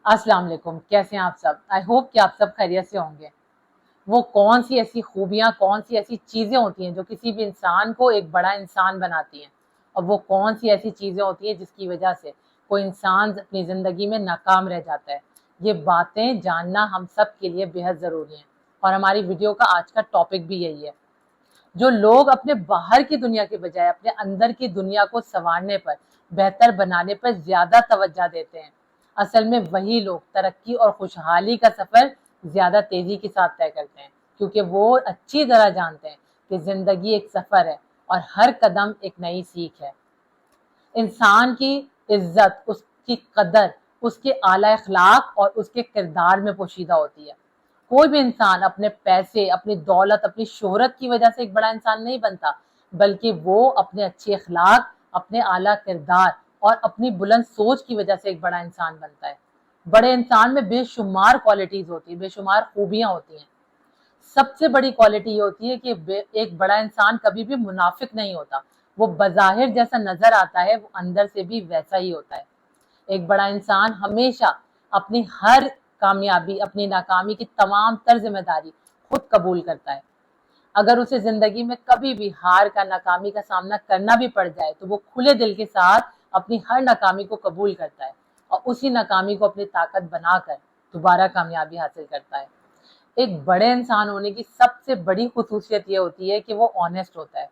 अस्सलाम वालेकुम। कैसे हैं आप सब? आई होप कि आप सब खैरियत से होंगे। वो कौन सी ऐसी खूबियां, कौन सी ऐसी चीजें होती हैं जो किसी भी इंसान को एक बड़ा इंसान बनाती हैं, और वो कौन सी ऐसी चीजें होती हैं जिसकी वजह से कोई इंसान अपनी जिंदगी में नाकाम रह जाता है। ये बातें जानना हम सब के लिए बेहद जरूरी है, और हमारी वीडियो का आज का टॉपिक भी यही है। जो लोग अपने बाहर की दुनिया के बजाय अपने अंदर की दुनिया को संवारने पर, बेहतर बनाने पर ज्यादा तवज्जो देते हैं, असल में वही लोग तरक्की और खुशहाली का सफर ज्यादा तेजी के साथ तय करते हैं, क्योंकि वो अच्छी तरह जानते हैं कि जिंदगी एक सफर है और हर कदम एक नई सीख है। इंसान की इज्जत, उसकी कदर उसके आला अखलाक और उसके किरदार में पोशीदा होती है। कोई भी इंसान अपने पैसे, अपनी दौलत, अपनी शोहरत की वजह से एक बड़ा इंसान नहीं बनता, बल्कि वो अपने अच्छे अखलाक, अपने आला किरदार और अपनी बुलंद सोच की वजह से एक बड़ा इंसान बनता है। बड़े इंसान में बेशुमार क्वालिटीज होती है, बेशुमार खूबियां होती हैं। सबसे बड़ी क्वालिटी ये होती है कि एक बड़ा इंसान कभी भी मुनाफिक नहीं होता। वो बज़ाहिर जैसा नजर आता है, वो अंदर से भी वैसा ही होता है। एक बड़ा इंसान हमेशा अपनी हर कामयाबी, अपनी नाकामी की तमाम तर जिम्मेदारी खुद कबूल करता है। अगर उसे जिंदगी में कभी भी हार का, नाकामी का सामना करना भी पड़ जाए, तो वो खुले दिल के साथ अपनी हर नाकामी को कबूल करता है और उसी नाकामी को अपनी ताकत बनाकर दोबारा कामयाबी हासिल करता है। एक बड़े इंसान होने की सबसे बड़ी खुसूसियत ये होती है कि वो ऑनेस्ट होता है,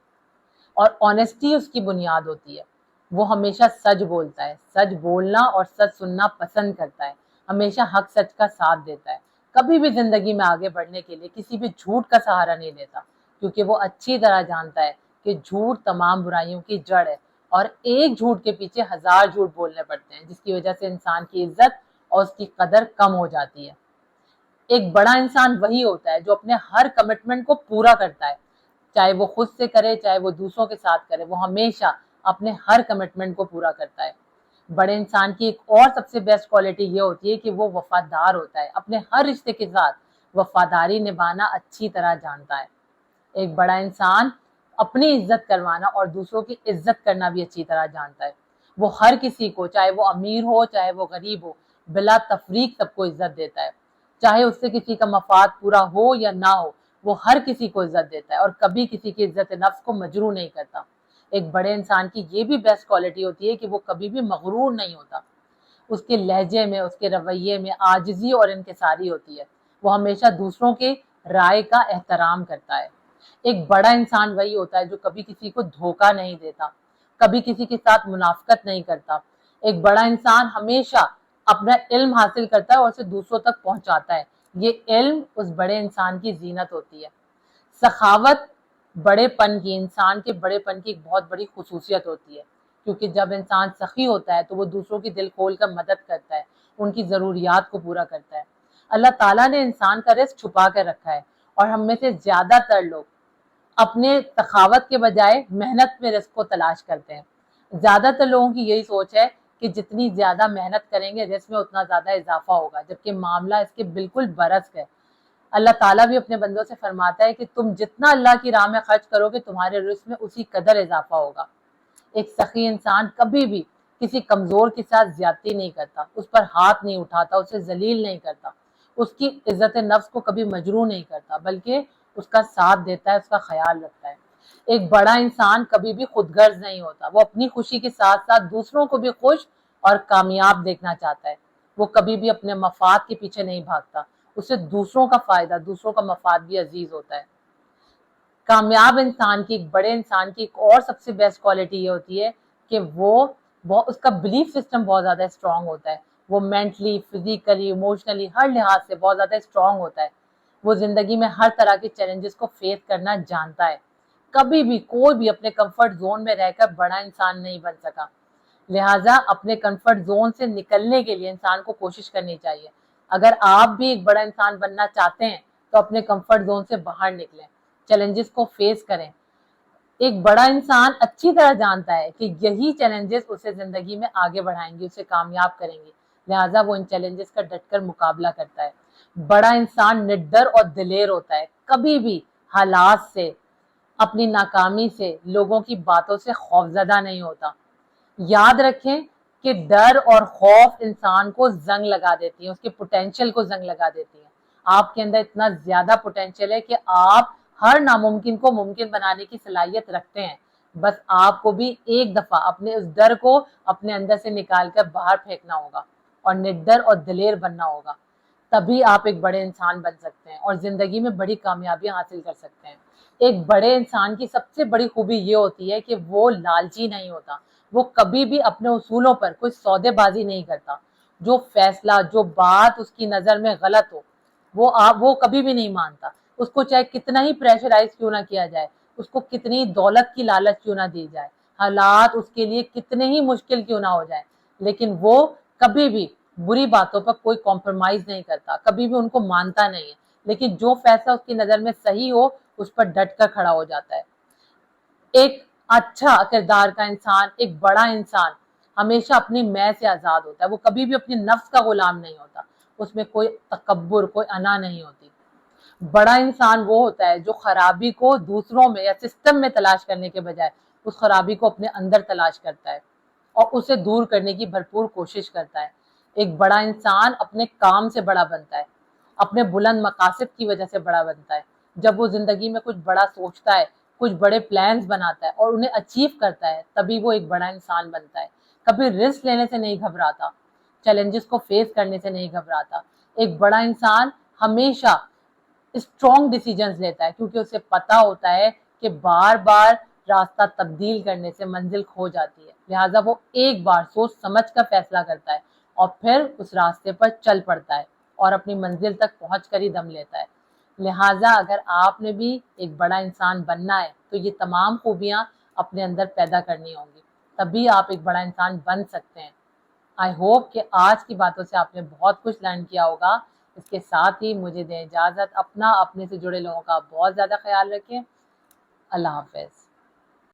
और ऑनेस्टी उसकी बुनियाद होती है। वो हमेशा सच बोलता है, सच बोलना और सच सुनना पसंद करता है, हमेशा हक सच का साथ देता है। कभी भी जिंदगी में आगे बढ़ने के लिए किसी भी झूठ का सहारा नहीं लेता, क्योंकि वो अच्छी तरह जानता है कि झूठ तमाम बुराइयों की जड़ है, और एक झूठ के पीछे हजार झूठ बोलने पड़ते हैं, जिसकी वजह से इंसान की इज्जत और उसकी कदर कम हो जाती है। एक बड़ा इंसान वही होता है जो अपने हर कमिटमेंट को पूरा करता है, चाहे वो खुद से करे, चाहे वो दूसरों के साथ करे, वो हमेशा अपने हर कमिटमेंट को पूरा करता है। बड़े इंसान की एक और सबसे बेस्ट क्वालिटी ये होती है कि वो वफादार होता है, अपने हर रिश्ते के साथ वफादारी निभाना अच्छी तरह जानता है। एक बड़ा इंसान अपनी इज्जत करवाना और दूसरों की इज्जत करना भी अच्छी तरह जानता है। वो हर किसी को, चाहे वो अमीर हो चाहे वो गरीब हो, बिला तफरीक सबको इज्जत देता है। चाहे उससे किसी का मफाद पूरा हो या ना हो, वो हर किसी को इज्जत देता है और कभी किसी की इज्जत नफ्स को मजरूह नहीं करता। एक बड़े इंसान की ये भी बेस्ट क्वालिटी होती है कि वो कभी भी मगरूर नहीं होता। उसके लहजे में, उसके रवैये में आजिजी और इनकिसारी होती है। वो हमेशा दूसरों के राय का एहतराम करता है। एक बड़ा इंसान वही होता है जो कभी किसी को धोखा नहीं देता, कभी किसी के साथ मुनाफकत नहीं करता। एक बड़ा इंसान हमेशा अपना इल्म हासिल करता है और उसे दूसरों तक पहुंचाता है। ये इल्म उस बड़े इंसान की जीनत होती है। सखावत बड़ेपन की, इंसान के बड़ेपन की एक बहुत बड़ी खुसूसियत होती है, क्योंकि जब इंसान सखी होता है तो वो दूसरों की दिल खोल कर मदद करता है, उनकी ज़रूरियात को पूरा करता है। अल्लाह ताला ने इंसान का रिस्क छुपा कर रखा है, और हम में से ज़्यादातर लोग अपने सखावत के बजाय मेहनत में रिस्क को तलाश करते हैं। ज़्यादातर लोगों की यही सोच है कि जितनी ज़्यादा मेहनत करेंगे रिस्क में उतना ज़्यादा इजाफा होगा, जबकि मामला इसके बिल्कुल बरक्स है। अल्लाह ताला भी अपने बंदों से फरमाता है कि तुम जितना अल्लाह की राह में खर्च करोगे, तुम्हारे रिस्क में उसी कदर इजाफा होगा। एक सखी इंसान कभी भी किसी कमजोर के साथ ज्यादती नहीं करता, उस पर हाथ नहीं उठाता, उसे जलील नहीं करता, उसकी इज्जत नफ्स को कभी मजरूह नहीं करता, बल्कि उसका साथ देता है, उसका ख्याल रखता है। एक बड़ा इंसान कभी भी खुदगर्ज नहीं होता, वो अपनी खुशी के साथ साथ दूसरों को भी खुश और कामयाब देखना चाहता है। वो कभी भी अपने मफाद के पीछे नहीं भागता, उसे दूसरों का फायदा, दूसरों का मफाद भी अजीज होता है। कामयाब इंसान की, एक बड़े इंसान की एक और सबसे बेस्ट क्वालिटी ये होती है कि वो उसका बिलीफ सिस्टम बहुत ज्यादा स्ट्रांग होता है। वो मेंटली, फिजिकली, इमोशनली हर लिहाज से बहुत ज्यादा स्ट्रांग होता है। वो जिंदगी में हर तरह के चैलेंजेस को फेस करना जानता है। कभी भी कोई भी अपने कंफर्ट जोन में रहकर बड़ा इंसान नहीं बन सका। लिहाजा अपने कंफर्ट जोन से निकलने के लिए इंसान को कोशिश करनी चाहिए। अगर आप भी एक बड़ा इंसान बनना चाहते हैं तो अपने कंफर्ट जोन से बाहर निकलें, चैलेंजेस को फेस करें। एक बड़ा इंसान अच्छी तरह जानता है कि यही चैलेंजेस उसे जिंदगी में आगे बढ़ाएंगे, उसे कामयाब करेंगे। लिहाजा वो इन चैलेंजेस का डटकर मुकाबला करता है। बड़ा इंसान निडर और दिलेर होता है, कभी भी हालात से, अपनी नाकामी से, लोगों की बातों से खौफजदा नहीं होता। याद रखें کہ ڈر اور خوف انسان کو زنگ لگا دیتی ہیں، اس کے پوٹینشیل کو زنگ لگا دیتی ہیں۔ آپ کے اندر اتنا زیادہ پوٹینشیل ہے کہ آپ ہر ناممکن کو ممکن بنانے کی صلاحیت رکھتے ہیں، بس آپ کو بھی ایک دفعہ اپنے اس ڈر کو اپنے اندر سے نکال کر باہر پھینکنا ہوگا اور نڈر اور دلیر بننا ہوگا، تبھی آپ ایک بڑے انسان بن سکتے ہیں اور زندگی میں بڑی کامیابیاں حاصل کر سکتے ہیں۔ ایک بڑے انسان کی سب سے بڑی خوبی یہ ہوتی ہے کہ وہ لالچی نہیں ہوتا، وہ کبھی بھی اپنے اصولوں پر کوئی سودے بازی نہیں کرتا۔ جو فیصلہ، جو بات اس کی نظر میں غلط ہو وہ کبھی بھی نہیں مانتا، اس کو چاہے کتنا ہی پریشرائز کیوں نہ کیا جائے، اس کو کتنی دولت کی لالچ کیوں نہ دی جائے، حالات اس کے لیے کتنے ہی مشکل کیوں نہ ہو جائے، لیکن وہ کبھی بھی بری باتوں پر کوئی کمپرومائز نہیں کرتا، کبھی بھی ان کو مانتا نہیں ہے، لیکن جو فیصلہ اس کی نظر میں صحیح ہو اس پر ڈٹ کر کھڑا ہو جاتا ہے۔ ایک اچھا کردار کا انسان، ایک بڑا انسان ہمیشہ اپنی میں سے آزاد ہوتا ہے، وہ کبھی بھی اپنی نفس کا غلام نہیں ہوتا، اس میں کوئی تکبر، کوئی انا نہیں ہوتی۔ بڑا انسان وہ ہوتا ہے جو خرابی کو دوسروں میں یا سسٹم میں تلاش کرنے کے بجائے اس خرابی کو اپنے اندر تلاش کرتا ہے اور اسے دور کرنے کی بھرپور کوشش کرتا ہے۔ ایک بڑا انسان اپنے کام سے بڑا بنتا ہے، اپنے بلند مقاصد کی وجہ سے بڑا بنتا ہے۔ جب وہ زندگی میں کچھ بڑا سوچتا ہے، کچھ بڑے پلانز بناتا ہے اور انہیں اچیو کرتا ہے، تبھی وہ ایک بڑا انسان بنتا ہے۔ کبھی رسک لینے سے نہیں گھبراتا، چیلنجز کو فیس کرنے سے نہیں گھبراتا۔ ایک بڑا انسان ہمیشہ اسٹرانگ ڈیسیجنز لیتا ہے کیونکہ اسے پتا ہوتا ہے کہ بار بار راستہ تبدیل کرنے سے منزل کھو جاتی ہے، لہٰذا وہ ایک بار سوچ سمجھ کر فیصلہ کرتا ہے اور پھر اس راستے پر چل پڑتا ہے اور اپنی منزل تک پہنچ کر ہی دم لیتا ہے۔ لہٰذا اگر آپ نے بھی ایک بڑا انسان بننا ہے تو یہ تمام خوبیاں اپنے اندر پیدا کرنی ہوں گی، تبھی آپ ایک بڑا انسان بن سکتے ہیں۔ آئی ہوپ کہ آج کی باتوں سے آپ نے بہت کچھ لرن کیا ہوگا۔ اس کے ساتھ ہی مجھے دیں اجازت، اپنے سے جڑے لوگوں کا بہت زیادہ خیال رکھیں۔ اللہ حافظ۔